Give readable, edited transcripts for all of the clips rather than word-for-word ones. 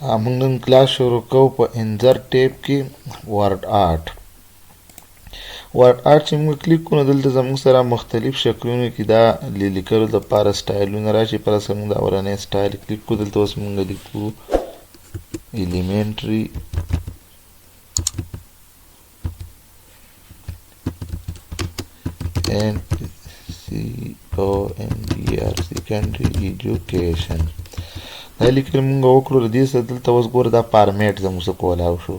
موږ نن کلاس شروع کوو په انزر ټیب کې ورډ آرټ. ورډ آرټ چې موږ کلیک کوو نو دلته زموږ سره مختلف شکلونو کې دا لیکلو دپاره سټایلونه راشي. فرض کړه موږ دا اولنی سټایل کلیک کوو. دلته اوس موږ لیکو ایلیمنټري secondary education. دا لیکل موږ وکړو. له دې سره دلته اوس ګوره دا فارمیټ زموږ څه کولاو شو.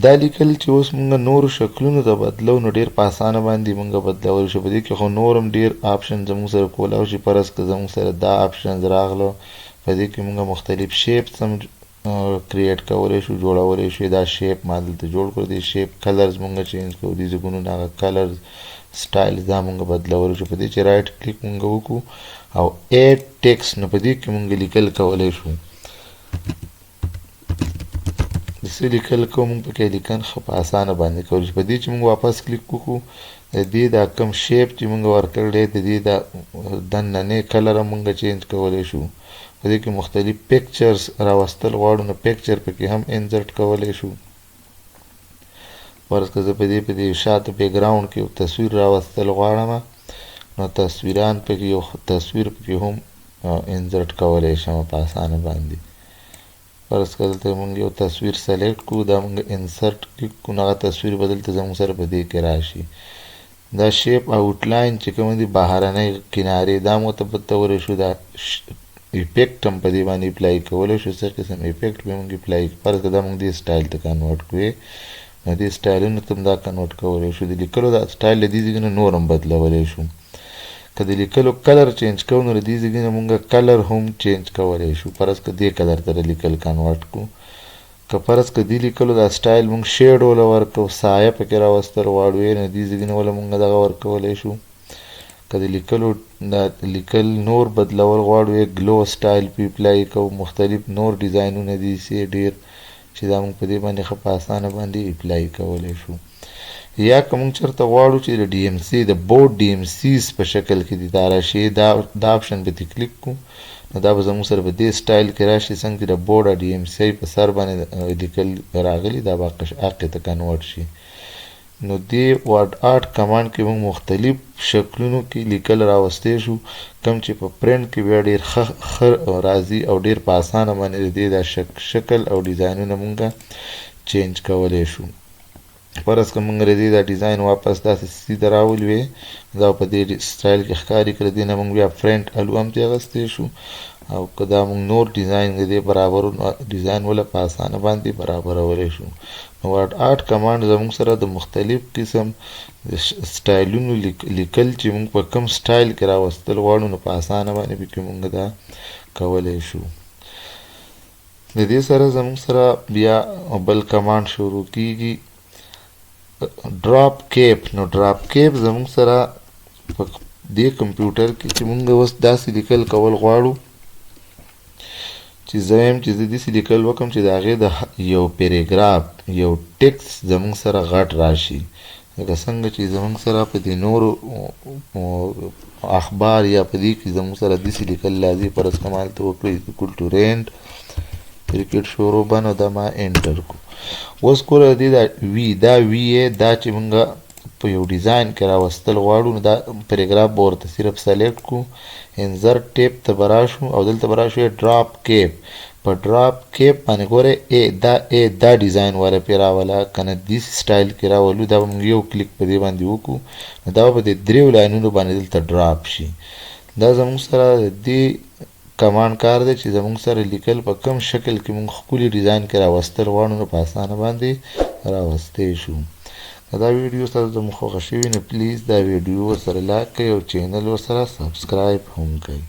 دا لیکل چې اوس موږ نورو شکلونو ته بدلو نو ډېر په اسانه باندې موږ بدلولی شو. په دې کې خو نور هم ډېر آپشن زموږ سره کولاو شي. فرض که زموږ سره دا آپشنز راغلو، په دې کې موږ مختلف شیپس هم کریټ کولی شو، جوړولی شو. دا شیپ ما دلته جوړ کړو. دې شیپ کلرز موږ چینج کوو. دې ځګونو هغه کلرز سټایل دا موږ بدلولی شو. په دې چې رایټ کلیک موږ وکړو او ایډ ټیکسټ، نو په دې کې موږ لیکل کولی شو. د څه لیکل کوو موږ پکې لیکن ښه په اسانه باندې کولی شو. په دې چې موږ واپس کلیک وکړو، د دې دا کوم شیپ چې موږ ورکړی دی د دې دا دننی کلر هم موږ چینج کولی شو. په دې کې مختلف پکچرز راوستل غواړو نو پکچر پکې هم انزرټ کولی شو. فرض که زه په دې شاته بیکګراوند کې یو تصویر راوستل غواړم نو تصویران پکې یو تصویر پکې هم انزرټ کولی شم په اسانه باندې. فرض که دلته موږ یو تصویر سلیکټ کړو، دا موږ انسرټ کلیک کړو نو هغه تصویر به دلته زموږ سره په دې کې راشي. دا شیپ آوټلاین چې کوم دي بهرنۍ کنارې دا مو ته بدلولی شو. دا افیکټ هم په دې باندې اپلای کولی شو. څه قسم افیکټ به موږ اپلای کړو. فرض که دا موږ دې سټایل ته کنورټ کړو نو دې سټایلونو ته هم دا کنورټ کولی شو. د لیکلو دا سټایل له دې ځای نه نور هم بدلولی شو. که د لیکلو کلر چینج کوو نو له دې ځای نه موږ کلر هم چینج کولی شو. فرض که دې کلر ته لیکل کنورټ کړو. که فرض که دې لیکلو دا سټایل موږ شیډ وله ورکړو، سایه پکې راوستل غواړو نو دې ځای نه وله موږ دغه ورکولی شو. که د لیکلو دا لیکل نور بدلول غواړو ګلو سټایل پې اپلای کوو. مختلف نور ډیزاینونه دي ډېر چې دا موږ په دې باندې ښه په اسانه باندې اپلای کولی شو. یا که موږ چېرته غواړو چې د ډي ام سي د بورډ ډي ام سیز په شکل کې دي دا راشي، دا آپشن به دې کلیک کړو نو دا به زموږ سره په دې سټایل کې راشي. څنګه چې د بورډ ډي ام سی په سر باندې لیکل راغلي دا به هغې ته کنورټ شي. نو دې ورډ آرټ کمانډ کې موږ مختلف شکلونو کې لیکل راوستی شو، کوم چې په پرنټ کې بیا ډېر ښه راځي او ډېر په اسانه باندې د دې دا شکل او ډیزاینونه موږ چینج کولی شو. فرض که موږ د دې دا ډیزاین واپس داسې سیده راولوې دا په دې سټایل کې ښکاري. که د دې نه موږ بیا فرنټ الو هم ترې اخیستی شو او که دا موږ نور ډیزاین د دې برابر ډیزاین وله په اسانه باندې برابرولی شو. نو ورډ آرټ کمانډ زموږ سره د مختلف قسم سټایلونو لیکل چې موږ په کوم سټایل کې راوستل غواړو نو په اسانه باندې پکې موږ دا کولی شو. د دې سره زموږ سره بیا بل کمانډ شروع کیږي ډراپ کیپ. نو ډراپ کیپ زموږ سره په دې کمپیوټر کې چې موږ اوس داسې لیکل کول غواړو چې زه یم چې زه داسې لیکل وکړم چې د هغې د یو پیراګراف یو ټیکس زموږ سره غټ راشي. لکه څنګه چې زموږ سره په دې نورو اخبار یا په دې کې زموږ سره داسې لیکل لازم. فرض که ما هلته وکړو equal to rent کرکټ شروع به نو دا ما انټر کړو. اوس ګوره د دې دا وي دا چې موږ په یو ډیزاین کې راوستل غواړو نو دا پیراګراف به ورته صرف سلیکټ کړو، انزرټ ټیپ ته به راشو او دلته به راشو ډراپ کیپ. په ډراپ کیپ باندې ګوره دا ډیزاین والا پې راوله که نه داسې سټایل کې راولو. دا به موږ یو کلیک په دې باندې وکړو نو دا به په دې دریو لاینونو باندې دلته ډراپ شي. دا زموږ سره د دې کمانډ کار دی چې زموږ سره لیکل په کوم شکل کې موږ ښکلي ډیزاین کې راوستل غواړو نو په اسانه باندې راوستی شو. که دا ویډیو ستاسو زموږ خوښه شوي نو پلیز دا ویډیو ورسره لایک کړئ او چینل ورسره سبسکرایب هم کړئ.